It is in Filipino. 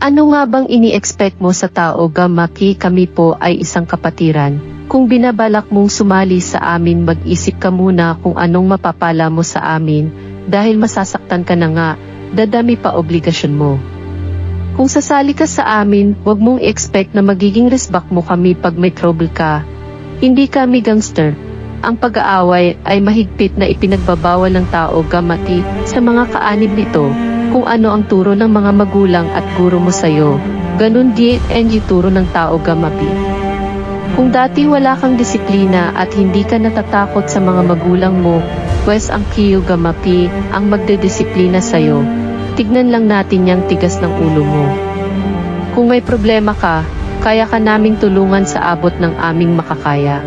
Ano nga bang ini-expect mo sa tao Gamaki? Kami po ay isang kapatiran. Kung binabalak mong sumali sa amin, mag-isip ka muna kung anong mapapala mo sa amin, dahil masasaktan ka na nga, dadami pa obligasyon mo. Kung sasali ka sa amin, wag mong expect na magiging resback mo kami pag may trouble ka. Hindi kami gangster. Ang pag-aaway ay mahigpit na ipinagbabawal ng tao Gamaki sa mga kaanib nito. Kung ano ang turo ng mga magulang at guro mo sa'yo, ganun din ang turo ng tao Gamaki. Kung dati wala kang disiplina at hindi ka natatakot sa mga magulang mo, pues ang Kiyo Gamaki ang magdedisiplina sa'yo. Tignan lang natin yung tigas ng ulo mo. Kung may problema ka, kaya ka naming tulungan sa abot ng aming makakaya.